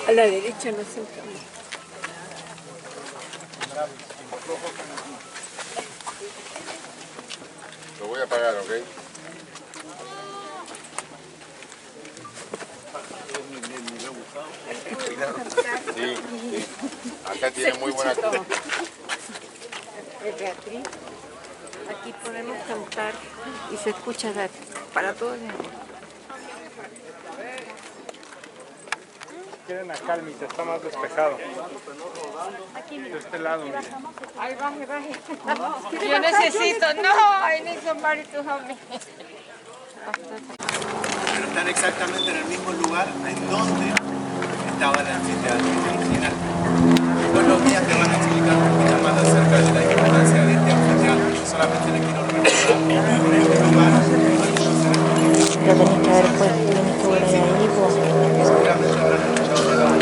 A la derecha nos sentamos. Lo voy a apagar, ¿ok? Sí, sí. Acá tiene muy buena actitud. Beatriz, aquí podemos cantar y se escucha para todos. Quieren acá, Almita, está más despejado. De este lado, mira. Ay, baje, baje. Yo necesito, no, I need somebody to help me. Pero están exactamente en el mismo lugar en donde estaba el anfiteatro original. Después los guías te van a explicar un poquito más acerca de la importancia de este anfiteatro. Yo solamente le quiero recordar en este lugar seguramente habrán escuchado de la voz,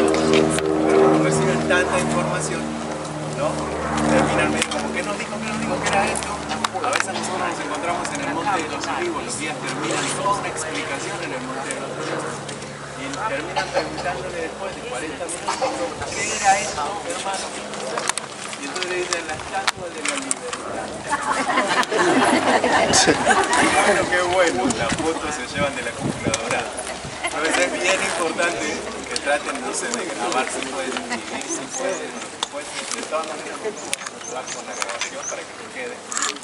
pero como reciben tanta información, ¿no? Terminan medio como, ¿qué nos dijo que era esto? A veces nosotros nos encontramos en el Monte de los Olivos, los guías terminan toda una explicación en el Monte de los Olivos y terminan preguntándole después de 40 minutos, ¿qué era esto, hermano? Y entonces le dicen, la estatua de la libertad. Bueno, qué bueno, las fotos se llevan de la cúpula dorada. Entonces es bien importante que traten, no sé, de grabar si pueden, si pueden, de todas maneras ayudar con la grabación para que no quede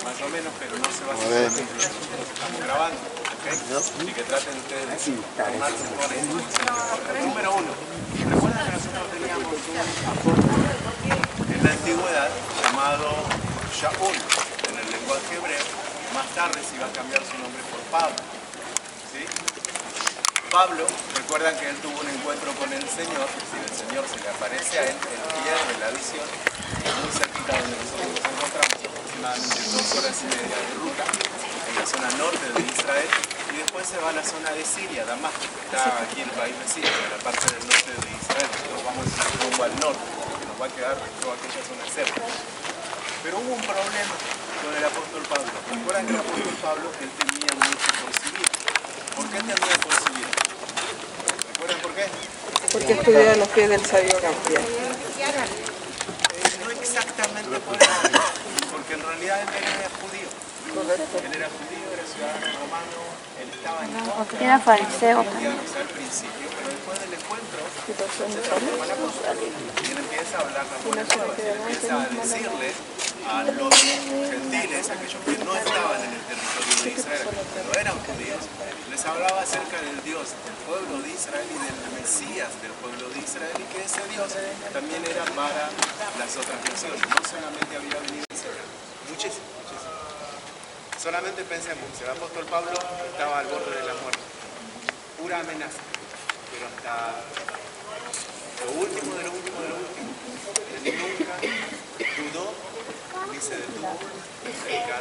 más o menos, pero no se va a hacer solamente lo que nosotros estamos grabando, ¿ok? Y que traten ustedes de formarse con esto. Número uno, recuerden que nosotros teníamos un apóstol en la antigüedad llamado Shaul, en el lenguaje hebreo. Más tarde se iba a cambiar su nombre por Pablo, ¿sí? Pablo, recuerdan que él tuvo un encuentro con el Señor, si el Señor se le aparece a él, él pierde la visión, muy cerquita donde nosotros nos encontramos, aproximadamente 2 horas y media de ruta, en la zona norte de Israel, y después se va a la zona de Siria, Damasco, que está aquí en el país vecino, en la parte del norte de Israel. Nosotros vamos rumbo al norte, porque nos va a quedar toda aquella zona cerca. Pero hubo un problema con el apóstol Pablo. Recuerdan que el apóstol Pablo, él temía mucho por su vida. ¿Por qué temía por su vida? ¿Recuerdan por qué? Porque estudiaba los pies del sabio Gamaliel. No exactamente por eso, porque en realidad él era judío. Él era judío, era ciudadano romano, él estaba en contra. Era fariseo Al principio, pero después del encuentro se transforma en apóstol y él empieza a hablar la buena nueva, él empieza a decirle a los gentiles, aquellos que no estaban en el territorio de Israel, que no eran judíos, les hablaba acerca del Dios del pueblo de Israel y del Mesías del pueblo de Israel, y que ese Dios también era para las otras naciones, no solamente había venido a Israel. Muchísimo. Solamente pensemos, el apóstol Pablo estaba al borde de la muerte, pura amenaza, pero hasta lo último de lo último de lo último, él nunca dudó ni se detuvo en predicar.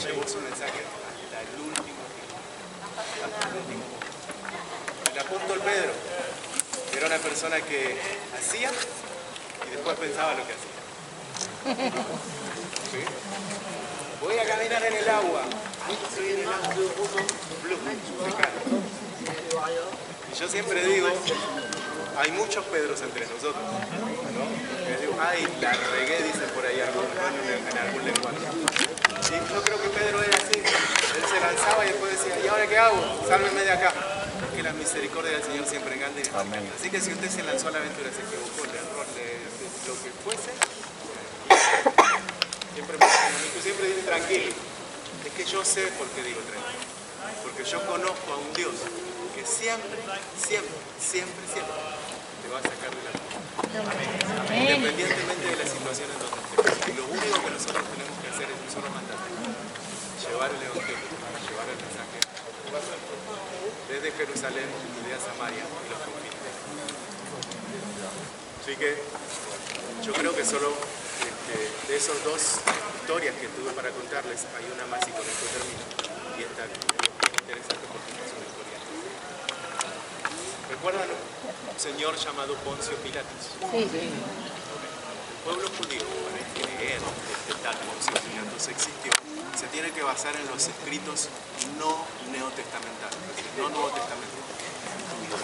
Llevó su mensaje hasta el último tiempo. Hasta el último tiempo. El apóstol Pedro era una persona que hacía y después pensaba lo que hacía. ¿Sí? Voy a caminar en el agua. Estoy en el agua. Blue, y yo siempre digo, hay muchos Pedros entre nosotros, ¿no? Y digo, ay, la regué, dicen por ahí en algún lenguaje. Y yo creo que Pedro era así. Él se lanzaba y después decía, ¿y ahora qué hago? Sálvenme de acá. Que la misericordia del Señor siempre gane. Así que si usted se lanzó a la aventura, se equivocó, el error de lo que fuese, siempre dice tranquilo. Es que yo sé por qué digo tranquilo. Porque yo conozco a un Dios que siempre te va a sacar de la luz. Independientemente de la situación en donde estés. Y lo único que nosotros tenemos que hacer es un solo mandato. Llevar el evangelio, llevar el mensaje. Desde Jerusalén, Judea, Samaria y los confines. Así que yo creo que solo de esos dos historias que tuve para contarles, hay una más y con esto termino. Y esta es interesante porque no es una historia. ¿Recuerdan un señor llamado Poncio Pilatos? Sí. El pueblo judío, para creer que tal Poncio Pilatos existió, se se tiene que basar en los escritos no neotestamentarios, es decir, no Nuevo Testamento.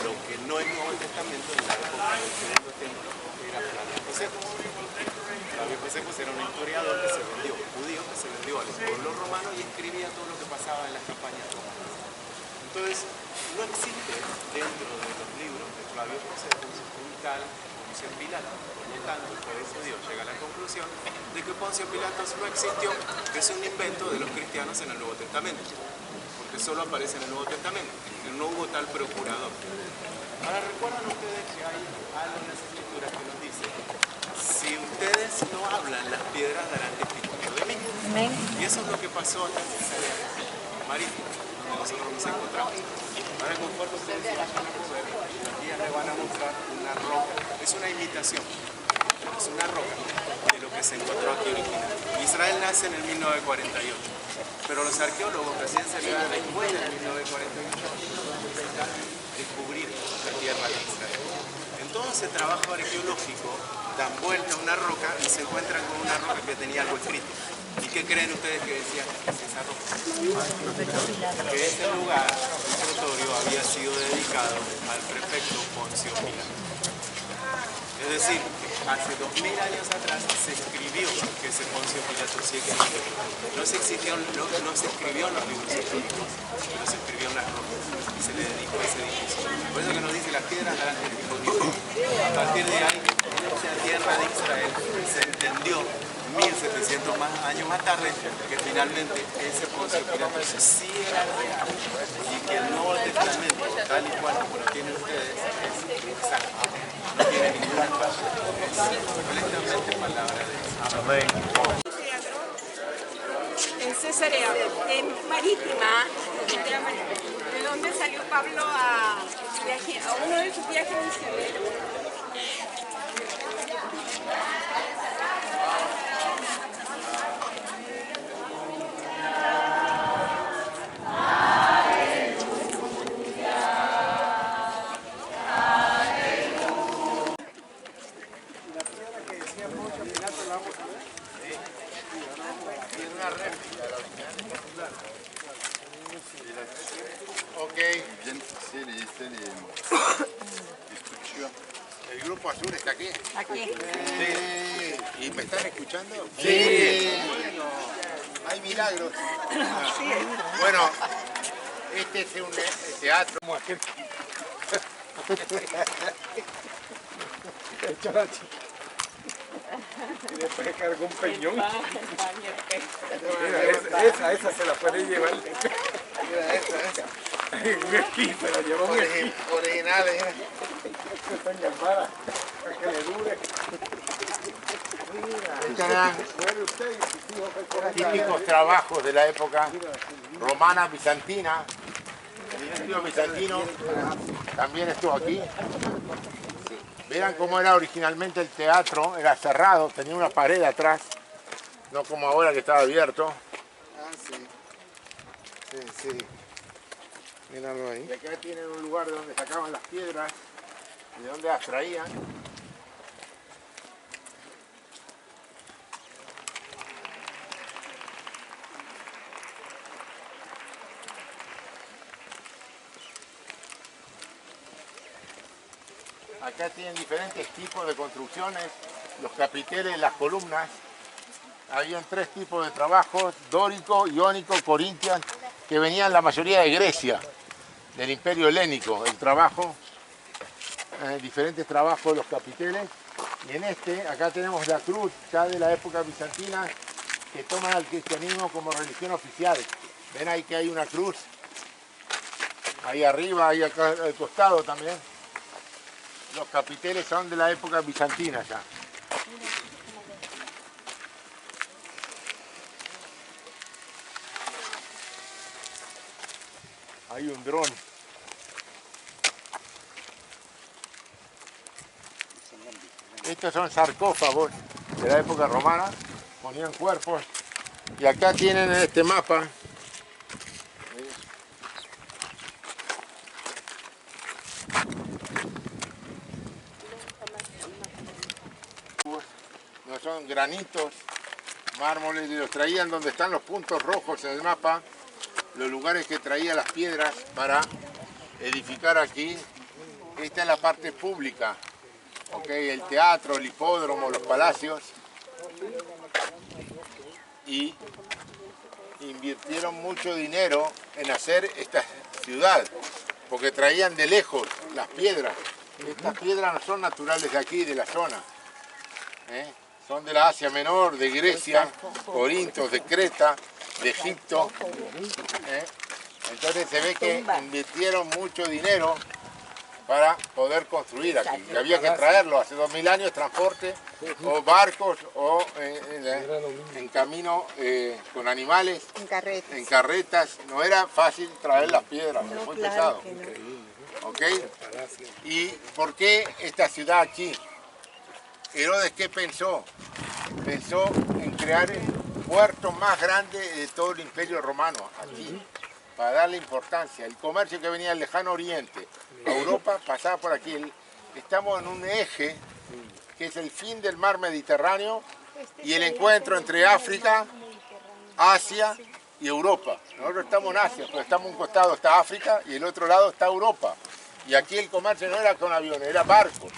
Lo que no es Nuevo Testamento en la época del segundo templo era Flavio Josefo. Flavio Josefo era un historiador que se vendió, judío que se vendió a los pueblos romanos y escribía todo lo que pasaba en las campañas romanas. Entonces, no existe dentro de los libros de Flavio Josefo un tal Poncio Pilato. Por lo tanto, por eso Dios llega a la conclusión de que Poncio Pilatos no existió, que es un invento de los cristianos en el Nuevo Testamento, porque solo aparece en el Nuevo Testamento, que no hubo tal procurador. Ahora, recuerdan ustedes que hay algo en las Escrituras que nos dice: si ustedes no hablan, las piedras darán testimonio de mí. Y eso es lo que pasó en Cesarea Marítima, donde nosotros nos encontramos. Ahora, conforme ustedes vayan a poder, aquí ya le van a mostrar una roca. Es una imitación, es una roca de lo que se encontró aquí original. Israel nace en el 1948, pero los arqueólogos recién se le dan después del 1948 necesitan descubrir la tierra de Israel. En todo ese trabajo arqueológico dan vuelta a una roca y se encuentran con una roca que tenía algo escrito. ¿Y qué creen ustedes que decía esa roca? Que ese lugar, el pretorio, había sido dedicado al prefecto Poncio Pilato. Es decir, hace 2000 años atrás se escribió que ese Poncio Pilato sí existió. No se escribió en los libros históricos, pero se escribió en las rocas y se le dedicó a ese edificio. Por eso que nos dice las piedras darán testimonio. A partir de ahí, la tierra de Israel se entendió 1700 más años más tarde que finalmente ese Poncio Pilato sí era real y que el Nuevo Testamento, tal y cual como lo tienen ustedes, es exacto. No tiene ninguna falla, es completamente palabra de Dios. En Cesarea Marítima, de donde salió Pablo a uno de sus viajes misioneros. Ok, bien, c'est les instructions. El grupo azul está aquí. Aquí. Sí. ¿Y me están escuchando? Sí. Bueno, hay milagros. Bueno, este es un teatro. Y después cargó un peñón. Mira, esa se la puede llevar. Mira esa. Un esquí, se la llevó un esquí. Originales. Que están llamadas, para que le dure. Típicos trabajos de la época romana, bizantina. El imperio bizantino también estuvo aquí. Verán cómo era originalmente el teatro, era cerrado, tenía una pared atrás, no como ahora que estaba abierto. Ah, sí. Sí. Míralo ahí. Y acá tienen un lugar de donde sacaban las piedras, de donde las traían. Acá tienen diferentes tipos de construcciones, los capiteles, las columnas. Habían 3 tipos de trabajos: dórico, iónico, corintio, que venían la mayoría de Grecia, del Imperio Helénico. El trabajo, diferentes trabajos de los capiteles. Y en acá tenemos la cruz, ya de la época bizantina, que toman al cristianismo como religión oficial. Ven ahí que hay una cruz, ahí arriba, ahí acá al costado también. Los capiteles son de la época bizantina ya. Hay un dron. Estos son sarcófagos de la época romana, ponían cuerpos. Y acá tienen en este mapa no son granitos mármoles, y los traían donde están los puntos rojos en el mapa, los lugares que traía las piedras para edificar aquí. Esta es la parte pública, ¿okay? El teatro, el hipódromo, los palacios. Y invirtieron mucho dinero en hacer esta ciudad, porque traían de lejos las piedras. Estas piedras no son naturales de aquí, de la zona. Son de la Asia Menor, de Grecia, Corinto, de Creta, de Egipto. Entonces se ve que invirtieron mucho dinero para poder construir aquí. Y había que traerlo hace 2000 años, transporte, o barcos, o en camino con animales, en carretas. No era fácil traer las piedras, fue muy pesado. ¿Ok? ¿Y por qué esta ciudad aquí? Herodes, ¿qué pensó? Pensó en crear el puerto más grande de todo el Imperio Romano, aquí, para darle importancia. El comercio que venía del lejano oriente a Europa pasaba por aquí. Estamos en un eje que es el fin del mar Mediterráneo y el encuentro entre África, Asia y Europa. Nosotros estamos en Asia, pero estamos a un costado está África y el otro lado está Europa. Y aquí el comercio no era con aviones, era barcos.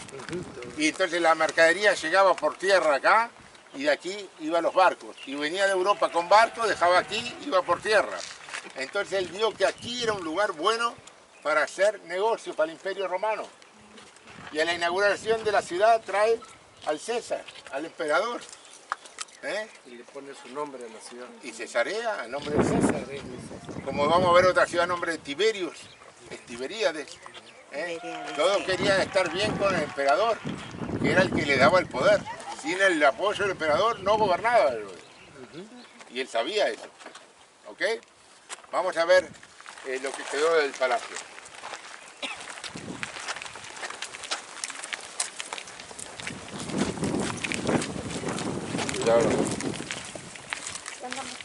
Y entonces la mercadería llegaba por tierra acá y de aquí iba a los barcos. Y venía de Europa con barcos, dejaba aquí, iba por tierra. Entonces él vio que aquí era un lugar bueno para hacer negocio para el Imperio Romano. Y a la inauguración de la ciudad trae al César, al emperador. Y le pone su nombre a la ciudad. Y Cesarea, a nombre de César. Como vamos a ver otra ciudad a nombre de Tiberius, es Tiberíades. Todos querían estar bien con el emperador, que era el que le daba el poder. Sin el apoyo del emperador no gobernaba. Y él sabía eso. ¿Ok? Vamos a ver lo que quedó del palacio.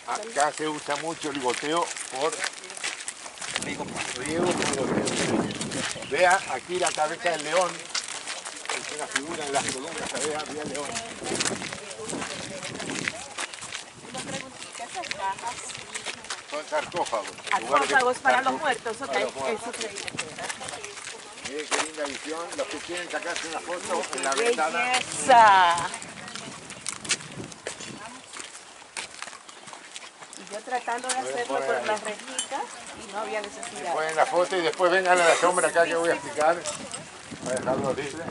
Acá se usa mucho el goteo por riego por goteo. Vea aquí la cabeza del león, es una figura en las columnas, vea el león. Son sarcófagos. Sarcófagos para los muertos, ok. Miren qué linda visión, los que quieren sacarse una foto en la ventana. ¡Belleza! Y yo tratando de hacerlo con las rejitas y no había necesidad. Ponen la foto y después vengan a la sombra acá que voy a explicar. Voy a dejarlo libre.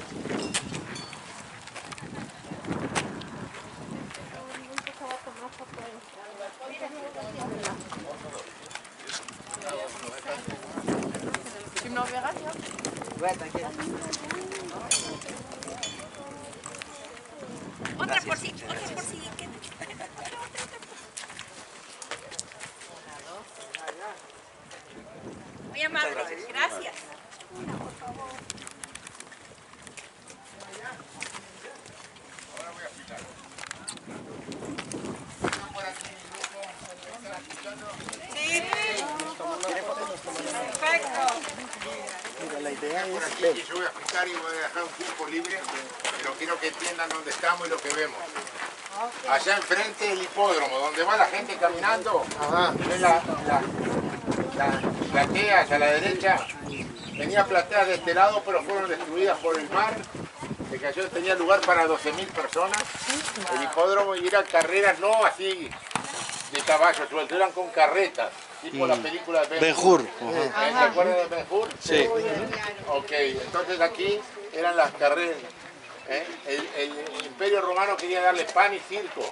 Otra por sí, otra por sí. Muy amable, gracias. Ahora voy a explicar. Sí. Perfecto. Mira, la idea es por aquí que yo voy a explicar y voy a dejar un tiempo libre, pero quiero que entiendan dónde estamos y lo que vemos. Allá enfrente el hipódromo, donde va la gente caminando, ven las plateas a la derecha, tenía plateas de este lado, pero fueron destruidas por el mar. Se cayó, tenía lugar para 12.000 personas, el hipódromo, y eran carreras no así de caballos sueltos, eran con carretas, tipo la película de Ben-Hur. ¿Se acuerdan de Ben-Hur? Sí. Ok, entonces aquí eran las carreras. El Imperio Romano quería darle pan y circo,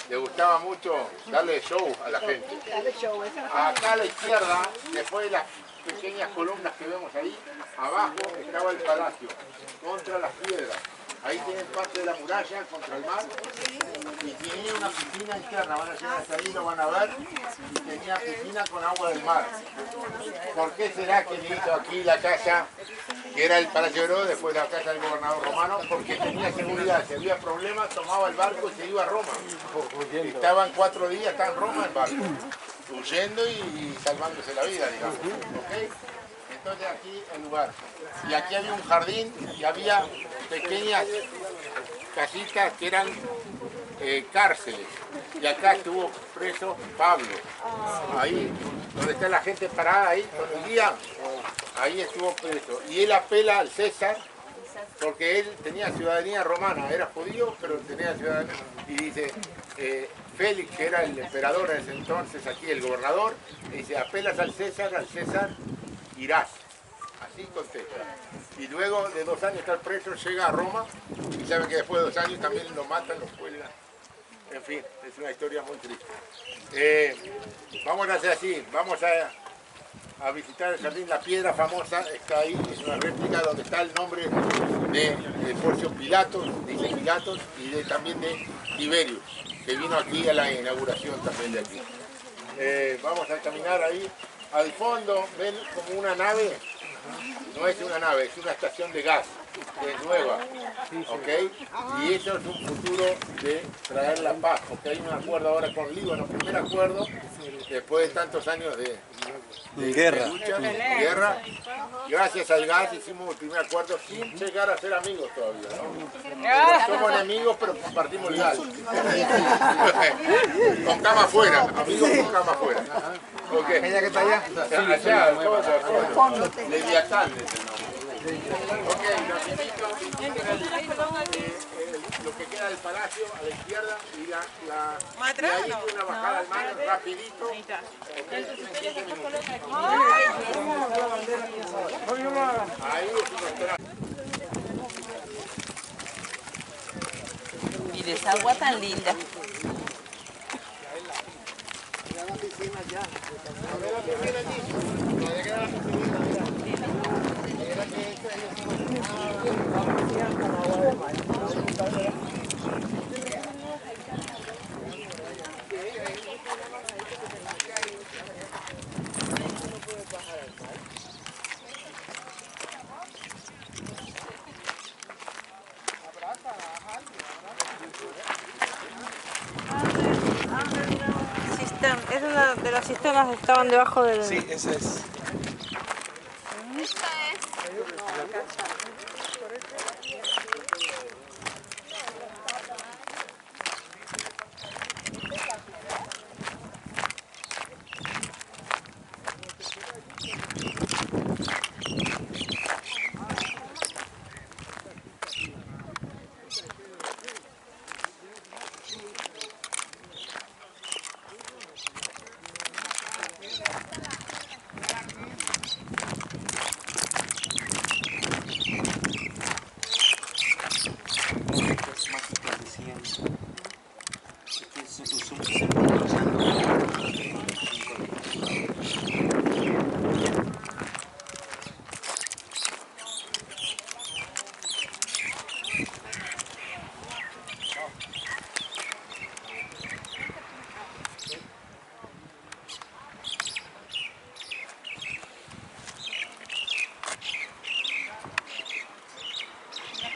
le gustaba mucho darle show a la gente. Acá a la izquierda, después de las pequeñas columnas que vemos ahí, abajo estaba el palacio, contra las piedras. Ahí tienen parte de la muralla contra el mar y tenía una piscina interna, van a llegar hasta ahí, lo van a ver, y tenía piscina con agua del mar. ¿Por qué será que le hizo aquí la casa, que era el Palacio de Herodes, después la casa del gobernador romano? Porque tenía seguridad, si había problemas tomaba el barco y se iba a Roma. Estaban 4 días, está en Roma el barco, huyendo y salvándose la vida, digamos. ¿Okay? Entonces aquí el lugar. Y aquí había un jardín y había pequeñas casitas que eran cárceles. Y acá estuvo preso Pablo. Ahí, donde está la gente parada ahí con el guía, ahí estuvo preso. Y él apela al César, porque él tenía ciudadanía romana, era judío, pero tenía ciudadanía. Y dice, Félix, que era el emperador en ese entonces, aquí el gobernador, dice, apelas al César irás. Así contesta. Y luego de 2 años estar preso, llega a Roma, y saben que después de 2 años también lo matan, lo cuelgan. En fin, es una historia muy triste. Vamos a hacer así, vamos a visitar el jardín. La piedra famosa está ahí, es una réplica donde está el nombre de Porcio Pilatos, dice Pilatos, y también de Tiberius, que vino aquí a la inauguración también de aquí. Vamos a caminar ahí. Al fondo ven como una nave, no es una nave, es una estación de gas, que es nueva, ¿ok? Y eso es un futuro de traer la paz, porque hay un acuerdo ahora con Líbano, primer acuerdo, después de tantos años de lucha, de guerra. Gracias al gas hicimos el primer acuerdo sin llegar a ser amigos todavía, ¿no? Somos enemigos, pero compartimos el gas. Con cama afuera, amigos con cama afuera. ¿Ella que está allá? Allá, al fondo. Leviatán es el nombre. Ok, los invito lo que queda del palacio a la izquierda y ahí tiene una bajada al mar rapidito. Ahí es un restaurante. Mire esa agua tan linda. Es una de las cisternas que estaban debajo del... Sí, esa es.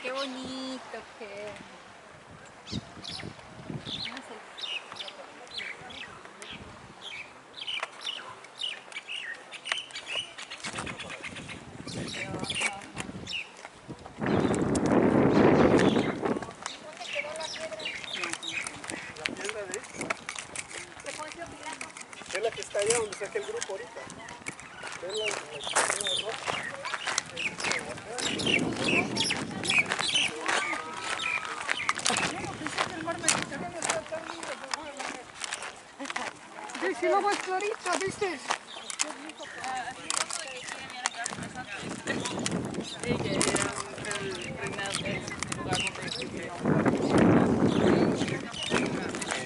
Qué bonito que es. Es la que está allá donde saca el grupo ahorita. Es la roja. Si lo más clarito, ¿viste?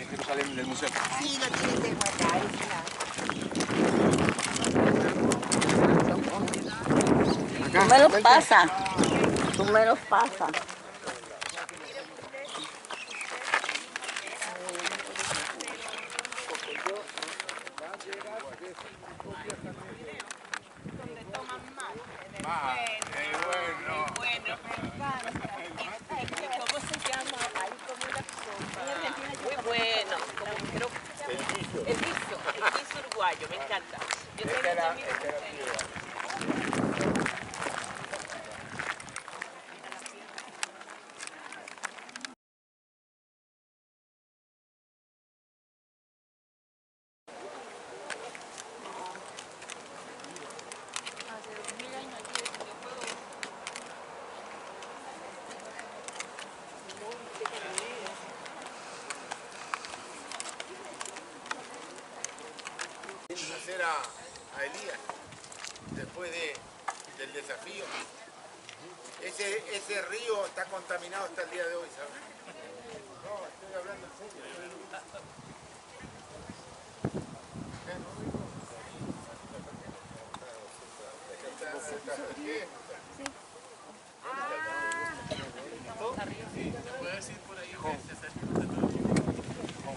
Jerusalén del museo. Sí, lo tienes que guardar. Tú me los pasas. Tú me los pasas. Bueno, ¿cómo se llama? Hay como una sopa. Muy bueno, como creo que el guiso uruguayo, me encanta. Yo tengo también después del desafío. Ese río está contaminado hasta el día de hoy, ¿sabes? No, estoy hablando en serio.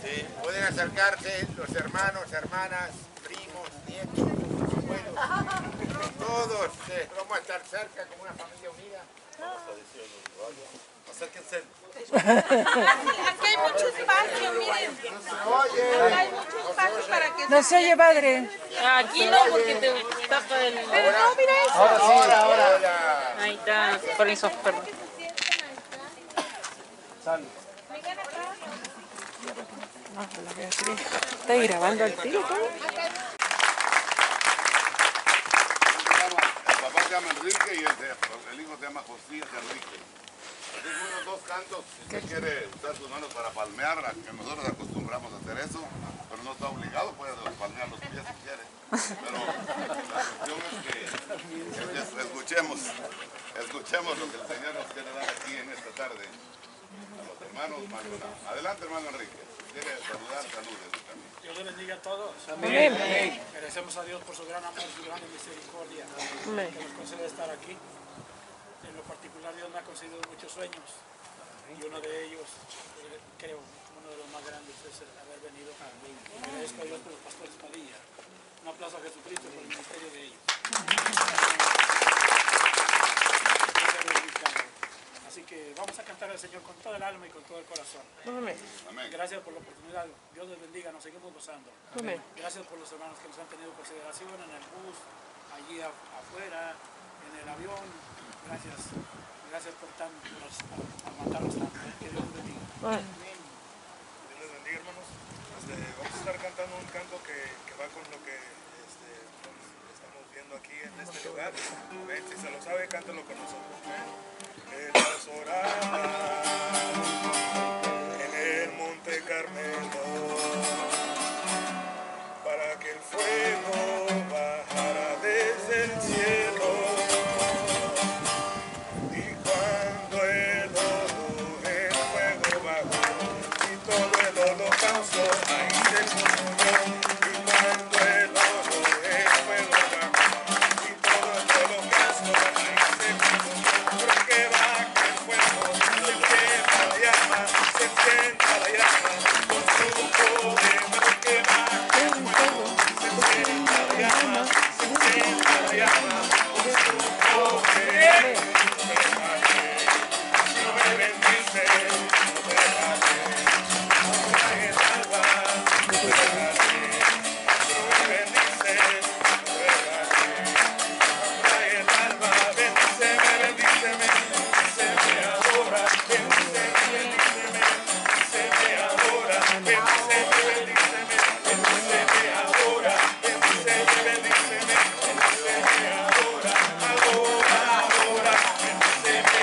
Sí, pueden acercarse los hermanos, hermanas, primos, nietos, abuelos, todos vamos a estar cerca como una familia unida. Acérquense. Aquí hay mucho espacio, miren. Hay mucho espacio para que No se oye, padre. Aquí no, porque te tapa el... Pero no, mira eso. Ahora. Ahí está, permiso, perdón. ¿Estás grabando al tiro, todo? El papá se llama Enrique y el hijo se llama Josías Enrique. Así que unos dos cantos, si usted quiere usar sus manos para palmear, que nosotros acostumbramos a hacer eso, pero no está obligado, puede palmear los pies si quiere. Pero la cuestión es que escuchemos lo que el Señor nos quiere dar aquí en esta tarde a los hermanos Maldonado. Adelante, hermano Enrique. Quiere saludar, saludos también. Dios les bendiga a todos. Amén. Agradecemos a Dios por su gran amor, su gran misericordia, Amén. que nos concede estar aquí. En lo particular, Dios me ha concedido muchos sueños. Y uno de ellos, creo, uno de los más grandes, es el haber venido. Y agradezco a Dios por los pastores Padilla. Un aplauso a Jesucristo por el ministerio de ellos. Así que vamos a cantar al Señor con todo el alma y con todo el corazón. Amén. Amén. Gracias por la oportunidad. Dios les bendiga. Nos seguimos gozando. Amén. Gracias por los hermanos que nos han tenido consideración en el bus, allí afuera, en el avión. Gracias. Gracias por aguantarnos tanto. Que Dios les bendiga. Amén. Dios les bendiga, hermanos. Vamos a estar cantando un canto que va con lo que estamos viendo aquí en este lugar. Amén. Si se lo sabe, cántalo con nosotros. Queremos orar en el Monte Carmelo para que el fuego bajara desde el cielo. Y cuando el fuego bajó y todo el holocausto ahí se consumió. Y cuando el fuego bajó y todo el holocausto ahí se consumió. Porque baja el fuego, se quema la llama, se encienda la llama con su poder. Porque baja el fuego, se encienda la llama, se encienda la llama con su poder. No me bendice, no me dejaré, no trae el alba, no me dejaré, no me bendice, no me dejaré, no trae el alba, bendíceme, bendíceme, bendíceme ahora, bendíceme, bendíceme, bendíceme ahora, bendíceme, bendíceme, bendíceme ahora, bendíceme, bendíceme, bendíceme ahora, ahora, ahora, bendíceme.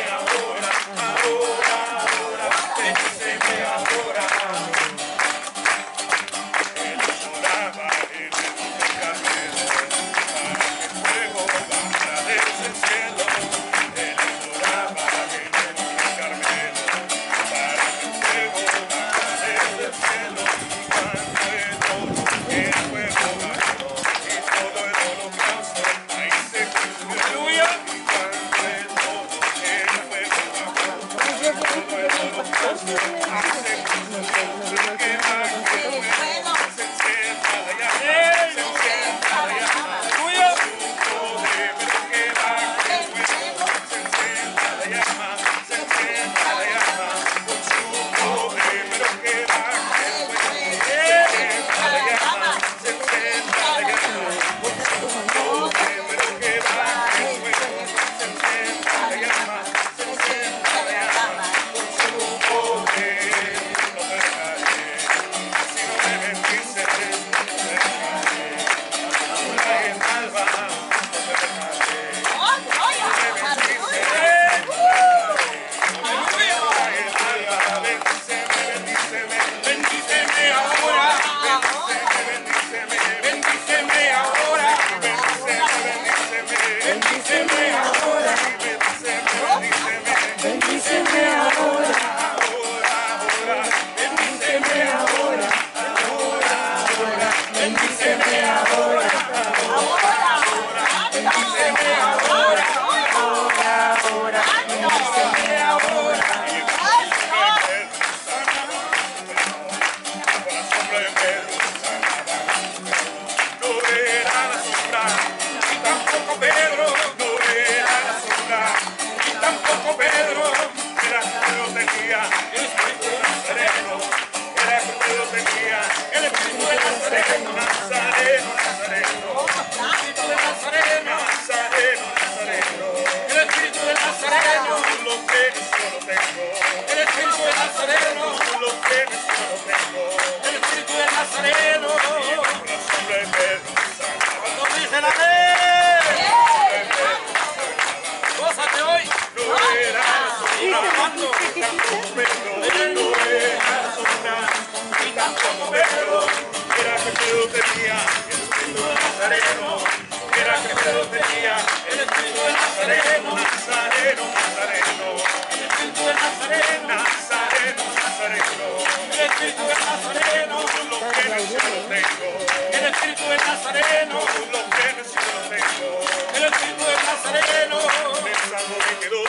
sereno. En el Salmo 22,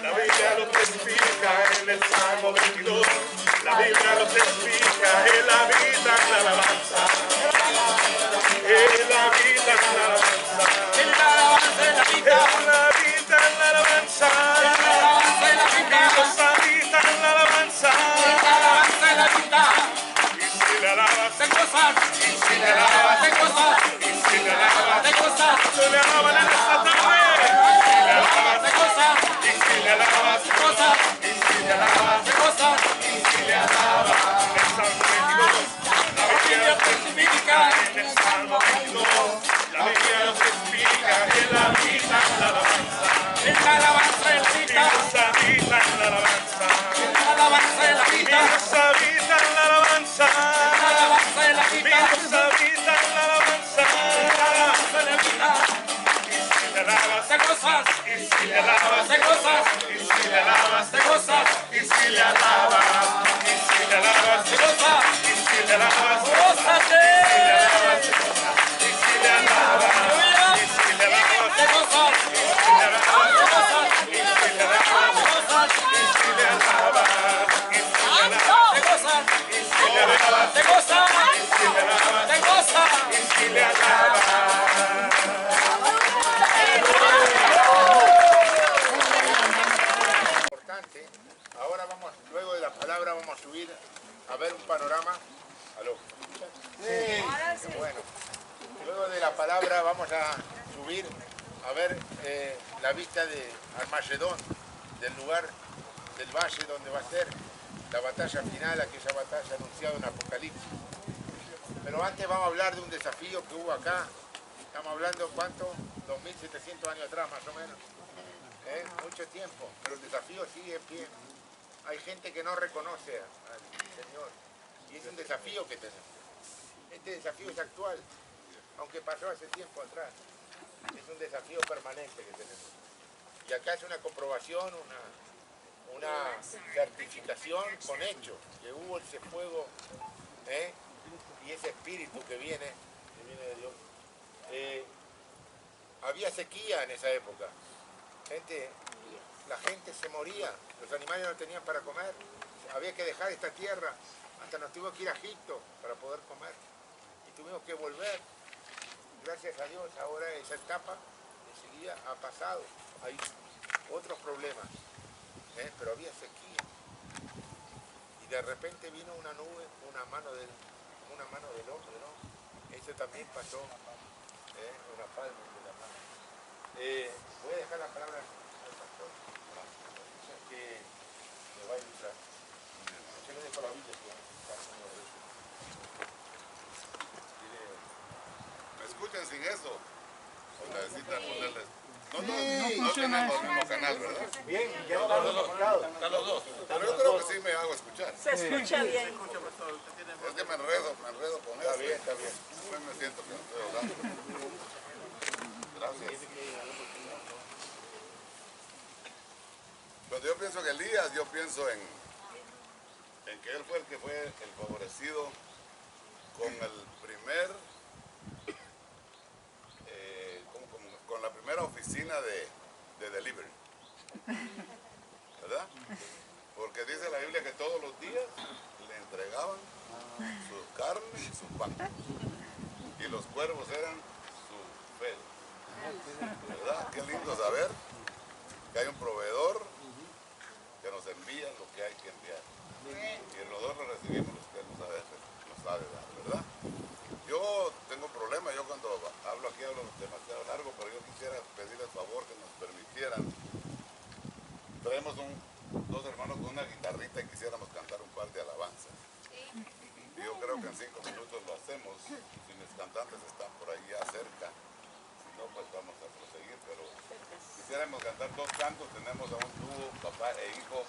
la Biblia lo testifica. En el Salmo 22, la Biblia lo testifica. Él habita en la alabanza. Él habita en la alabanza. En la alabanza, en la vida. Él habita en la alabanza. Dios habita en la alabanza. Y si le alabas, Te gozas, y si le alabas, te gozas, y si le alabas, te gozas, se le alaban en esta tarde. Y si le alabas, te gozas, y si le alabas, te gozas, y si le alabas, te gozas. y si le alabas. En el Salmo 22, la Biblia lo testifica. En el Salmo 22, la Biblia lo testifica. Él habita en la alabanza. En la alabanza, en la vida. Dios habita en la alabanza. En la alabanza, en la vida. Dios habita en la alabanza. En la alabanza, en la vida. Dios habita en la alabanza. En la alabanza, en la vida. Y si le alabas, Te gozas, y si le alabas, te gozas, y si le alabas, te gozas, y si le alabas, y si le alabas, te gozas. y si le alabas, ¡Gózate! y si le alabas, y si le alabas, ¡Te gozas! y si le alabas, ¡Te gozas! y si le alabas, ¡Te gozas! y si le alabas, y si le alabas, ¡Te gozas! y si le alabas, ¡Te gozas! y si le alabas, ¡Te gozas! y si le alabas. Importante. Ahora vamos, luego de la palabra vamos a subir a ver un panorama. ¿Aló? Sí. Bueno. Luego de la palabra vamos a subir a ver la vista de Armagedón, del lugar del valle donde va a ser la batalla final, aquella batalla anunciada en Apocalipsis. Pero antes vamos a hablar de un desafío que hubo acá. Estamos hablando, ¿cuánto? 2.700 años atrás, más o menos. Mucho tiempo, pero el desafío sigue en pie. Hay gente que no reconoce al Señor y es un desafío que tenemos. Este desafío es actual, aunque pasó hace tiempo atrás. Es un desafío permanente que tenemos. Y acá es una comprobación, una certificación con hechos, que hubo ese fuego y ese espíritu que viene de Dios. Había sequía en esa época. La gente se moría, los animales no tenían para comer, había que dejar esta tierra, hasta nos tuvimos que ir a Egipto para poder comer y tuvimos que volver. Gracias a Dios ahora esa etapa enseguida ha pasado, hay otros problemas, pero había sequía y de repente vino una nube, una mano del hombre, ¿no? Eso también pasó, una palma de la mano. Voy a dejar la palabra al pastor, que me va a ilustrar. Yo le dejo la Biblia, ¿Me escuchan sin eso? ¿O necesitan ponerles? No tenemos el mismo canal, ¿verdad? Bien, ya están los dos. Pero yo creo que sí me hago escuchar. Se escucha bien. Es que me enredo con eso. Está bien. Después me siento que no estoy hablando. Gracias. Cuando yo pienso en Elías, yo pienso en que él fue el que fue el favorecido con el primer, con la primera oficina de delivery, ¿verdad? Porque dice la Biblia que todos los días le entregaban su carne y su pan, y los cuervos eran su fe, ¿verdad? Qué lindo saber que hay un proveedor que nos envía lo que hay que enviar. Y nosotros recibimos lo que Él nos sabe dar, ¿verdad? Yo tengo un problema, yo cuando hablo aquí hablo demasiado largo, pero yo quisiera pedirles favor que nos permitieran. Traemos dos hermanos con una guitarrita y quisiéramos cantar un par de alabanzas. Y yo creo que en 5 minutos lo hacemos, si mis cantantes están por ahí ya cerca. Si no, pues vamos a proseguir, pero quisiéramos cantar 2 cantos. Tenemos a un dúo, papá e hijo,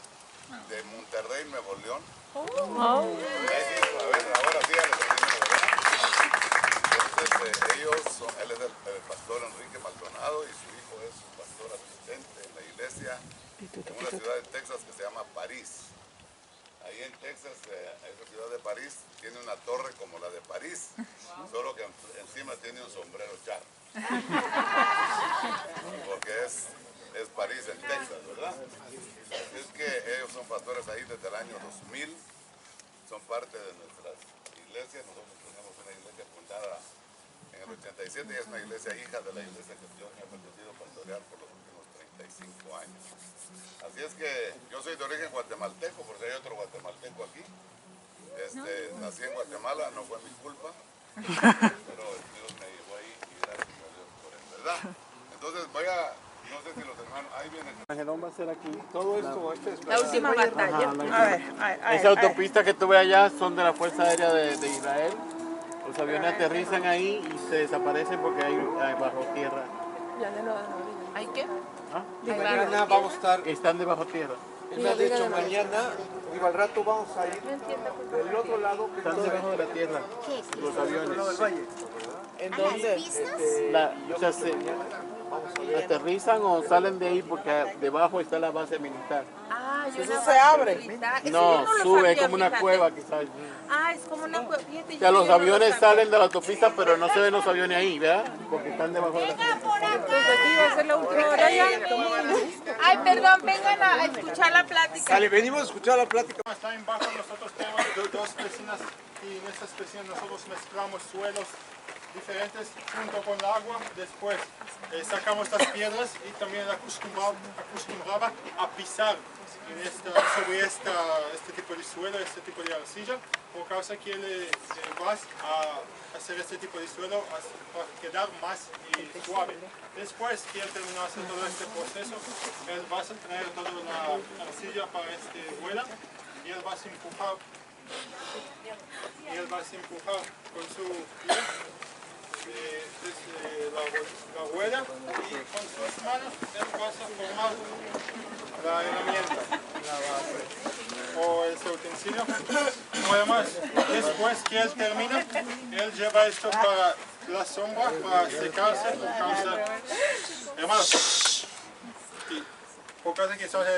de Monterrey, Nuevo León. A ver, ahora sí, ya les termino, ¿verdad? Entonces, él es el pastor Enrique Maldonado y su hijo es su pastor asistente en la iglesia en una ciudad de Texas que se llama París. Ahí en Texas, esa ciudad de París tiene una torre como la de París, solo que encima tiene un sombrero charro. Porque pastores ahí desde el año 2000, son parte de nuestras iglesias. Nosotros tenemos una iglesia fundada en el 87 y es una iglesia hija de la iglesia que Dios me ha permitido pastorear por los últimos 35 años. Así es que yo soy de origen guatemalteco, porque hay otro guatemalteco aquí. Nací en Guatemala, no fue mi culpa, pero Dios me llevó ahí y gracias a Dios por eso, ¿verdad? Entonces no sé si los hermanos, ahí vienen. Angelón va a ser aquí. Todo esto, La última batalla. Esa autopista que tú ves allá son de la Fuerza Aérea de Israel. Los aviones aterrizan ahí y se desaparecen porque hay bajo tierra. ¿Hay qué? Mañana vamos a estar... Están debajo tierra. Él me ha dicho mañana, digo, al rato vamos a ir del otro lado. Están debajo de la tierra, los aviones. ¿En dónde? Aterrizan o salen de ahí porque debajo está la base militar. Ah, yo ¿Eso no se abre? No, lo sube, es sabía, como una fíjate. cueva quizás. Ah, es como una cueva. O sea, los aviones salen de la autopista, pero no se ven los aviones ahí, ¿verdad? Porque están debajo de la tierra. Entonces aquí va a ser la última hora ya. Ay, perdón, vengan a escuchar la plática. Dale, venimos a escuchar la plática. Está en bajo, nosotros tenemos dos piscinas y en estas piscinas nosotros mezclamos suelos diferentes junto con el agua. Después sacamos las piedras y también acostumbraba a pisar sobre este tipo de suelo, este tipo de arcilla, por causa que vas a hacer este tipo de suelo para quedar más suave. Después que él terminó de hacer todo este proceso, él va a traer toda la arcilla para vuela y él va a empujar con su pie la rueda y con sus manos él va a formar la herramienta, o ese utensilio. Además, después que él termina, él lleva esto para la sombra, para secarse, por causa, hermanos, por causa que estamos en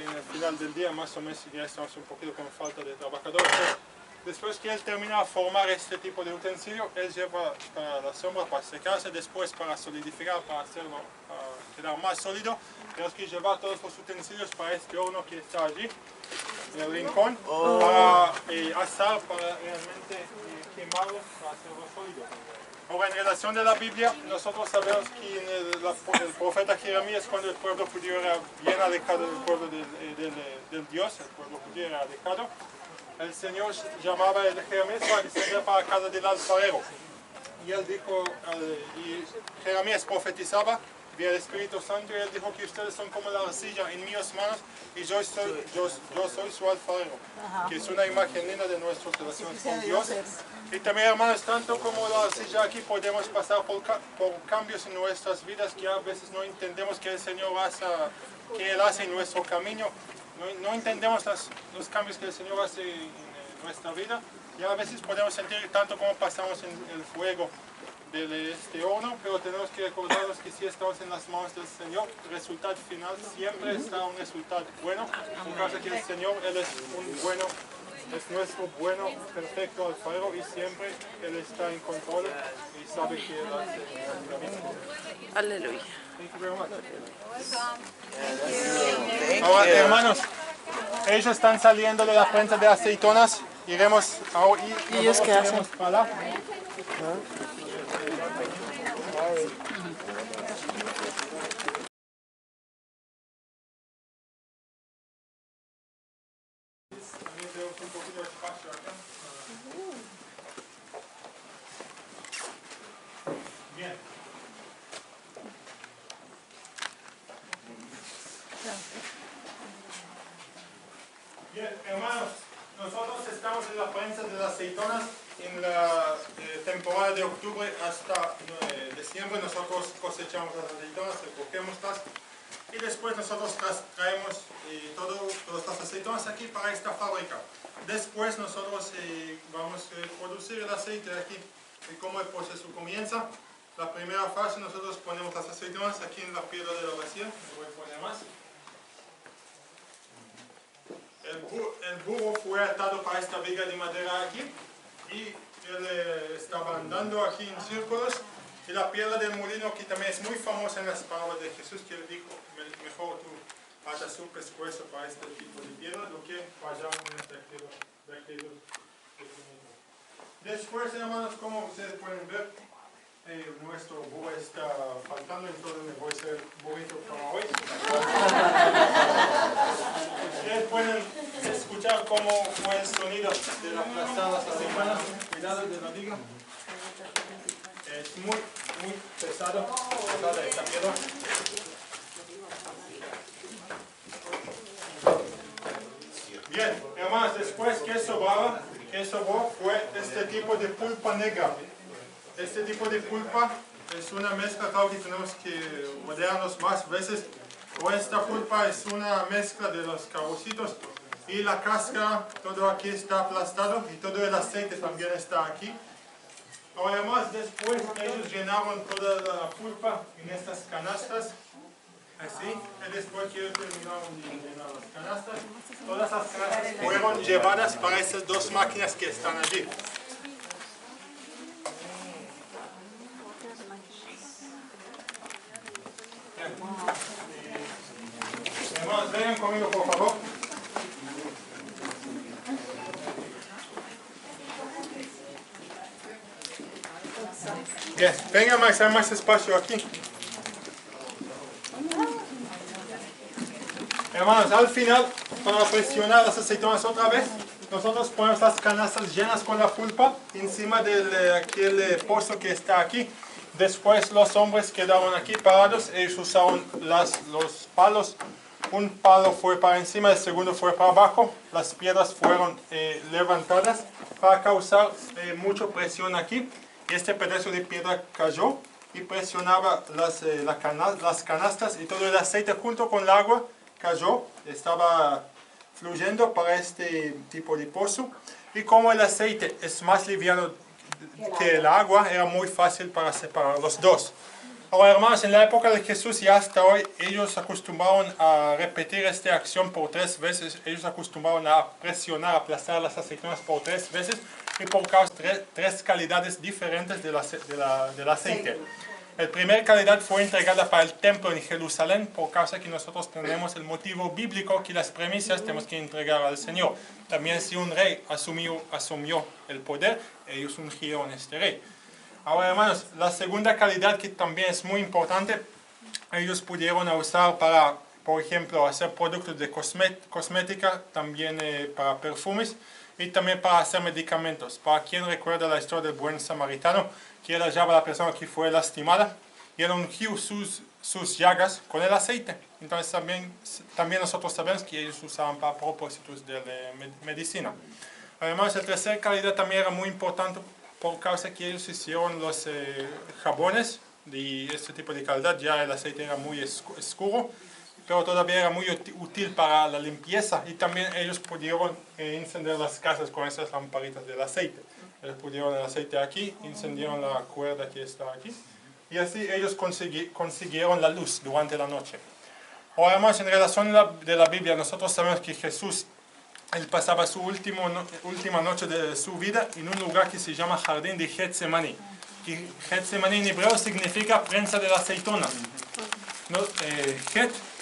el final del día, más o menos ya estamos un poquito con falta de trabajadores. Después que él termina de formar este tipo de utensilio, él lleva para la sombra para secarse, después para solidificar, para hacerlo quedar más sólido. Tenemos que llevar todos los utensilios para este horno que está allí, en el rincón, para asar, para realmente quemarlo, para hacerlo sólido. Ahora, en relación de la Biblia, nosotros sabemos que en el profeta Jeremías, cuando el pueblo judío era bien alejado del pueblo del Dios, el pueblo judío era alejado, el Señor llamaba a Jeremías para descender para casa del alfarero. Y él dijo, y Jeremías profetizaba vía el Espíritu Santo, y él dijo que ustedes son como la arcilla en mis manos y yo soy su alfarero, que es una imagen linda de nuestras relaciones con Dios. Y también, hermanos, tanto como la arcilla aquí podemos pasar por cambios en nuestras vidas que a veces no entendemos que el Señor que Él hace en nuestro camino. No entendemos los cambios que el Señor hace en nuestra vida, y a veces podemos sentir tanto como pasamos en el fuego de este horno, pero tenemos que recordarnos que si estamos en las manos del Señor, el resultado final siempre está un resultado bueno, por causa que el Señor, Él es nuestro bueno, perfecto alfarero, y siempre Él está en control y sabe que Él hace lo mismo. Aleluya. Thank you very much. Ahora, hermanos, ellos están saliendo de la prensa de aceitonas. Iremos ¿Y ellos qué hacen? Para también tenemos un poquito de espacio acá. Bien. Bien, hermanos, nosotros estamos en la prensa de las aceitonas en la temporada de octubre hasta diciembre. Nosotros cosechamos las aceitonas, recogemos y después nosotros traemos todas las aceitonas aquí para esta fábrica. Después nosotros vamos a producir el aceite aquí. Y cómo el proceso comienza. La primera fase, nosotros ponemos las aceitonas aquí en la piedra de la vacía. No voy a poner más. El burro fue atado para esta viga de madera aquí y él estaba andando aquí en círculos, y la piedra del molino, que también es muy famosa en las palabras de Jesús, que él dijo, mejor tú falta su pescuezo para este tipo de piedra, lo que fallamos en este vertido. Después, hermanos, como ustedes pueden ver, nuestro búho está faltando, entonces me voy a hacer bonito para hoy. Ustedes pueden escuchar cómo fue el sonido de la aplastada aceitunas. Cuidado de la viga. Es muy pesada esta piedra. Bien, hermanos, después que sobraba, fue este tipo de pulpa negra. Este tipo de pulpa es una mezcla, claro que tenemos que rodearnos más veces. Esta pulpa es una mezcla de los cabocitos y la cáscara, todo aquí está aplastado y todo el aceite también está aquí. Además, después ellos llenaron toda la pulpa en estas canastas, así, y después que ellos terminaron de llenar las canastas, todas las canastas fueron llevadas para esas dos máquinas que están allí. Hermanos, vengan conmigo, por favor. Bien, vengan más, hay más espacio aquí. Hermanos, al final, para presionar las aceitunas otra vez, nosotros ponemos las canastas llenas con la pulpa encima de aquel pozo que está aquí. Después los hombres quedaron aquí parados, ellos usaron los palos. Un palo fue para encima, el segundo fue para abajo. Las piedras fueron levantadas para causar mucha presión aquí. Y este pedazo de piedra cayó y presionaba las canastas y todo el aceite junto con el agua cayó. Estaba fluyendo para este tipo de pozo. Y como el aceite es más liviano que el agua, era muy fácil para separar los dos. Ahora, hermanos, en la época de Jesús y hasta hoy, ellos acostumbraron a repetir esta acción por 3 veces. Ellos acostumbraron a presionar, aplastar las aceitunas por 3 veces y por causa de 3 calidades diferentes del aceite. La primera calidad fue entregada para el templo en Jerusalén por causa que nosotros tenemos el motivo bíblico que las premisas tenemos que entregar al Señor. También si un rey asumió el poder, ellos ungieron a este rey. Ahora, hermanos, la segunda calidad que también es muy importante, ellos pudieron usar para, por ejemplo, hacer productos de cosmética, también para perfumes y también para hacer medicamentos. Para quien recuerda la historia del buen samaritano, que él hallaba a la persona que fue lastimada y él ungió sus llagas con el aceite. Entonces también nosotros sabemos que ellos usaban para propósitos de medicina. Además, la tercera calidad también era muy importante por causa que ellos hicieron los jabones de este tipo de calidad. Ya el aceite era muy oscuro, pero todavía era muy útil para la limpieza. Y también ellos pudieron encender las casas con esas lamparitas del aceite. Ellos pusieron el aceite aquí, encendieron la cuerda que está aquí. Y así ellos consiguieron la luz durante la noche. Ahora más en relación de la Biblia, nosotros sabemos que Jesús, él pasaba su última noche de su vida en un lugar que se llama Jardín de Getsemaní. Y Getsemaní en hebreo significa prensa de la aceituna.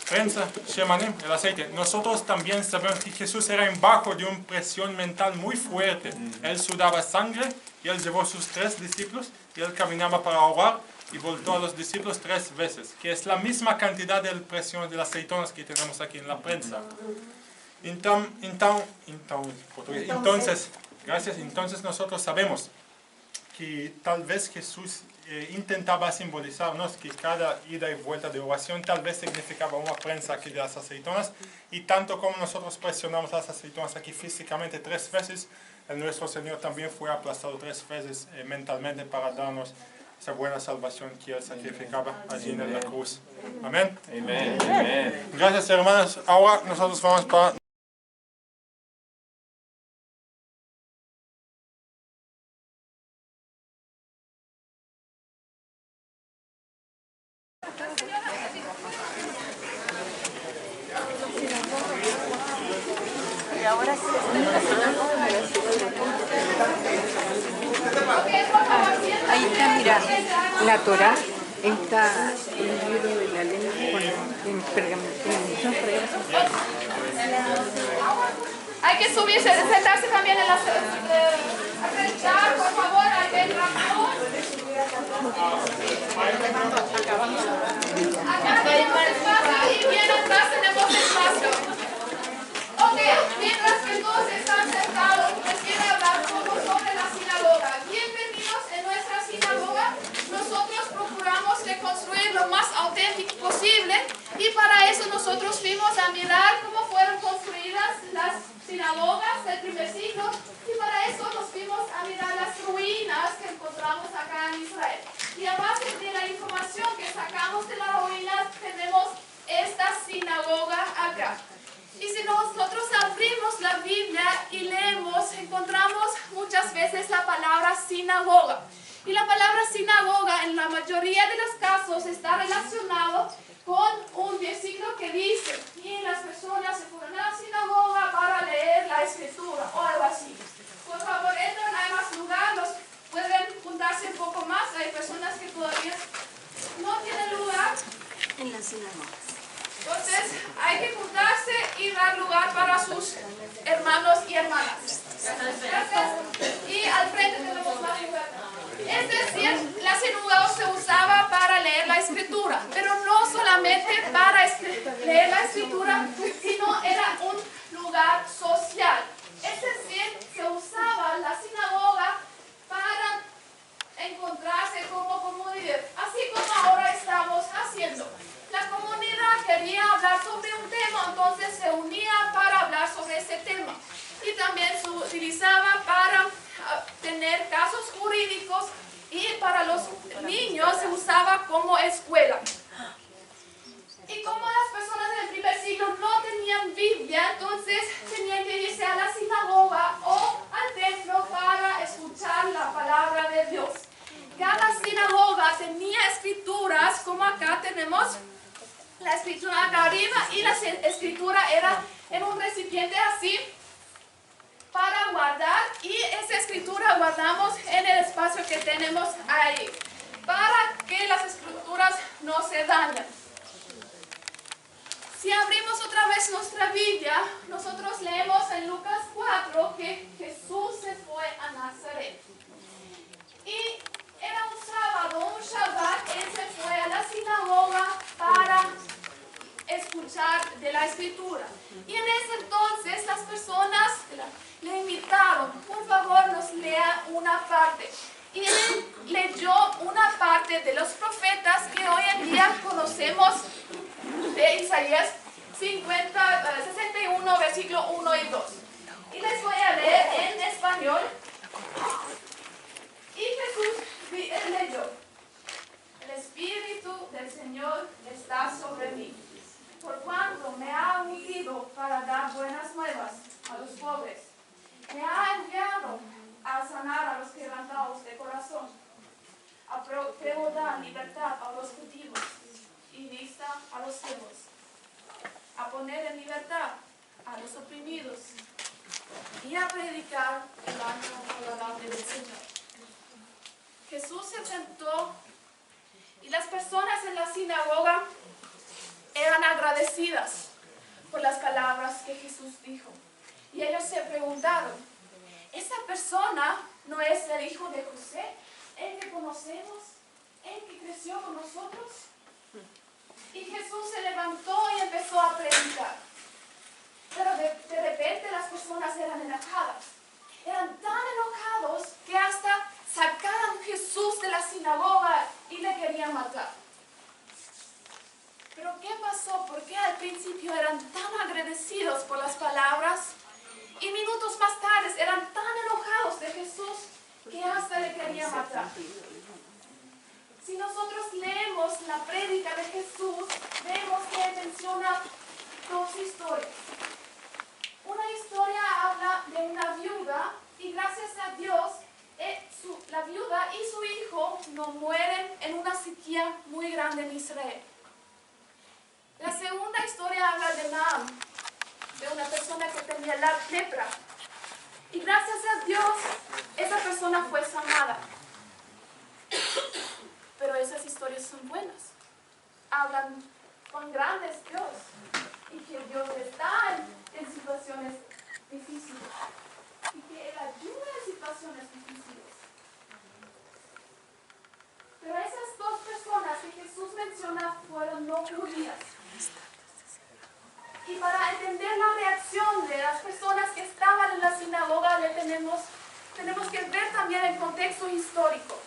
Prensa, Shemanim, el aceite. Nosotros también sabemos que Jesús era en bajo de una presión mental muy fuerte. Él sudaba sangre y él llevó a sus 3 discípulos y él caminaba para orar y voltó a los discípulos 3 veces, que es la misma cantidad de presión de las aceitunas que tenemos aquí en la prensa. Entonces nosotros sabemos que tal vez Jesús intentaba simbolizarnos que cada ida y vuelta de oración tal vez significaba una prensa aquí de las aceitunas, y tanto como nosotros presionamos las aceitunas aquí físicamente 3 veces, nuestro Señor también fue aplastado 3 veces mentalmente para darnos esa buena salvación que Él sacrificaba allí en la cruz. Amén. Amén. Gracias, hermanos. Ahora nosotros vamos para... Y ahora sí. Ahí está, mira, la Torá está en el libro de la ley en Hay que subirse, sentarse también en las... acreditar, por favor, al del rapón. Acá tenemos espacio y bien atrás tenemos espacio. Ok, mientras que todos están sentados, les quiero hablar un poco sobre la sinagoga. Bienvenidos en nuestra sinagoga. Nosotros procuramos reconstruir lo más auténtico posible y para eso nosotros fuimos a mirar cómo fueron construidas las sinagogas del primer siglo y para eso nos fuimos a mirar las ruinas que encontramos acá en Israel. Y a base de la información que sacamos de las ruinas tenemos esta sinagoga acá. Y si nosotros abrimos la Biblia y leemos, encontramos muchas veces la palabra sinagoga. Y la palabra sinagoga en la mayoría de los casos está relacionado con un versículo que dice, y las personas se fueron a la sinagoga para leer la escritura o algo así. Por favor, entren, hay más lugar, pueden juntarse un poco más, hay personas que todavía no tienen lugar en la sinagoga. Entonces, hay que juntarse y dar lugar para sus hermanos y hermanas. Gracias. Y al frente tenemos más lugar. Es decir, la sinagoga se usaba para leer la escritura, pero no solamente para leer la escritura, sino era un lugar social. Es decir, se usaba la sinagoga para encontrarse como comunidad, así como ahora estamos haciendo. La comunidad quería hablar sobre un tema, entonces se unía para hablar sobre ese tema. Y también se utilizaba para tener casos jurídicos y para los niños se usaba como escuela. Y como las personas del primer siglo no tenían Biblia, entonces tenían que irse a la sinagoga o al templo para escuchar la palabra de Dios. Cada sinagoga tenía escrituras, como acá tenemos la escritura acá arriba, y la escritura era en un recipiente así para guardar, y esa escritura guardamos en el espacio que tenemos ahí para que las escrituras no se dañen. Si abrimos otra vez nuestra Biblia, nosotros leemos en Lucas 4 que Jesús se fue a Nazaret. Y era un sábado, un Shabbat, él se fue a la sinagoga para escuchar de la escritura. Y en ese entonces las personas le invitaron, por favor nos lea una parte. Y él leyó una parte de los profetas que hoy en día conocemos de Isaías 61, versículo 1 y 2. Y les voy a leer en español. Y Jesús leyó: el Espíritu del Señor está sobre mí, por cuanto me ha ungido para dar buenas nuevas a los pobres. Me ha enviado a sanar a los quebrantados de corazón, a dar libertad a los cautivos y vista a los ciegos, a poner en libertad a los oprimidos y a predicar el año agradable del Señor. Jesús se sentó y las personas en la sinagoga eran agradecidas por las palabras que Jesús dijo. Y ellos se preguntaron, ¿esta persona no es el hijo de José, el que conocemos, el que creció con nosotros? Y Jesús se levantó y empezó a predicar. Pero de repente las personas eran enojadas. Eran tan enojados que hasta sacaron a Jesús de la sinagoga y le querían matar. Pero ¿qué pasó? ¿Por qué al principio eran tan agradecidos por las palabras y minutos más tarde eran tan enojados de Jesús que hasta le querían matar? Si nosotros leemos la prédica de Jesús, vemos que él menciona dos historias. Una historia habla de una viuda y gracias a Dios la viuda y su hijo no mueren en una sequía muy grande en Israel. La segunda historia habla de Naam, de una persona que tenía la lepra. Y gracias a Dios, esa persona fue sanada. Pero esas historias son buenas. Hablan cuán grande es Dios y que Dios está en situaciones difíciles y que Él ayuda en situaciones difíciles. Pero esas dos personas que Jesús menciona fueron no judías. Y para entender la reacción de las personas que estaban en la sinagoga, tenemos que ver también el contexto histórico.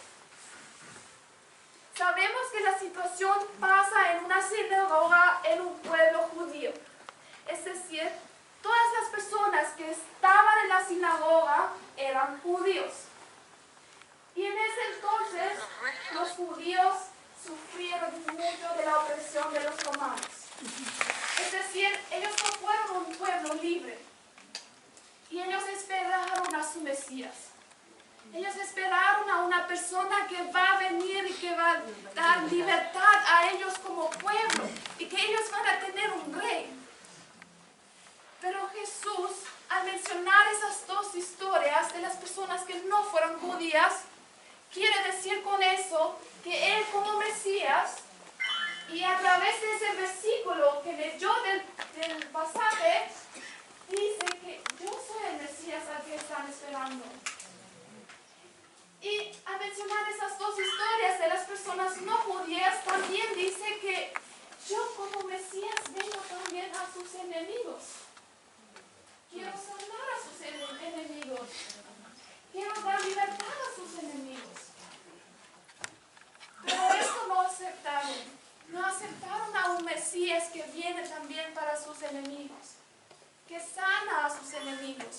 Sabemos que la situación pasa en una sinagoga en un pueblo judío. Es decir, todas las personas que estaban en la sinagoga eran judíos. Y en ese entonces los judíos sufrieron mucho de la opresión de los romanos. Es decir, ellos no fueron un pueblo libre. Y ellos esperaron a su Mesías. Ellos esperaron a una persona que va a venir y que va a dar libertad a ellos como pueblo. Y que ellos van a tener un rey. Pero Jesús, al mencionar esas dos historias de las personas que no fueron judías, quiere decir con eso que Él como Mesías, y a través de ese versículo que leyó del pasaje, dice que yo soy el Mesías al que están esperando. Y al mencionar esas dos historias de las personas no judías, también dice que yo como Mesías vengo también a sus enemigos. Quiero sanar a sus enemigos. Quiero dar libertad a sus enemigos. Pero esto no aceptaron. No aceptaron a un Mesías que viene también para sus enemigos. Que sana a sus enemigos.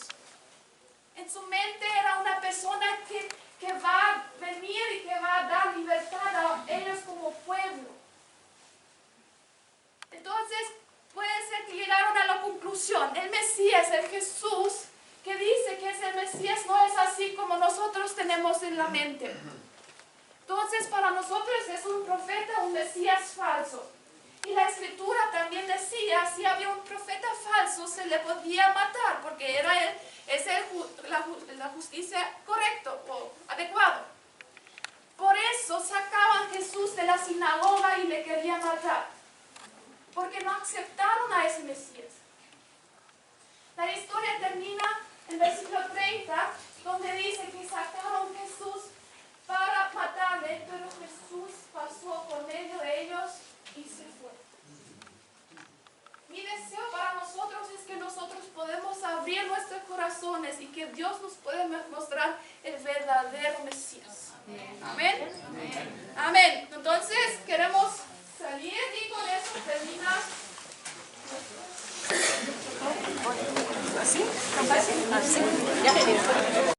En su mente era una persona que va a venir y que va a dar libertad a ellos como pueblo. Entonces, puede ser que llegaron a la conclusión, el Mesías, el Jesús, que dice que ese Mesías no es así como nosotros tenemos en la mente. Entonces, para nosotros es un profeta, un Mesías falso. Y la Escritura también decía, si había un profeta falso, se le podía matar, porque era la justicia correcta o adecuado. Por eso sacaban a Jesús de la sinagoga y le querían matar, porque no aceptaron a ese Mesías. La historia termina en versículo 30, donde dice que sacaron a Jesús para matarle, pero Jesús pasó por medio de ellos y se fue. Mi deseo para nosotros es que nosotros podemos abrir nuestros corazones y que Dios nos pueda mostrar el verdadero Mesías. Amén. Amén. Entonces queremos salir y con eso terminar. ¿Así? ¿Así? ¿Así? Ya.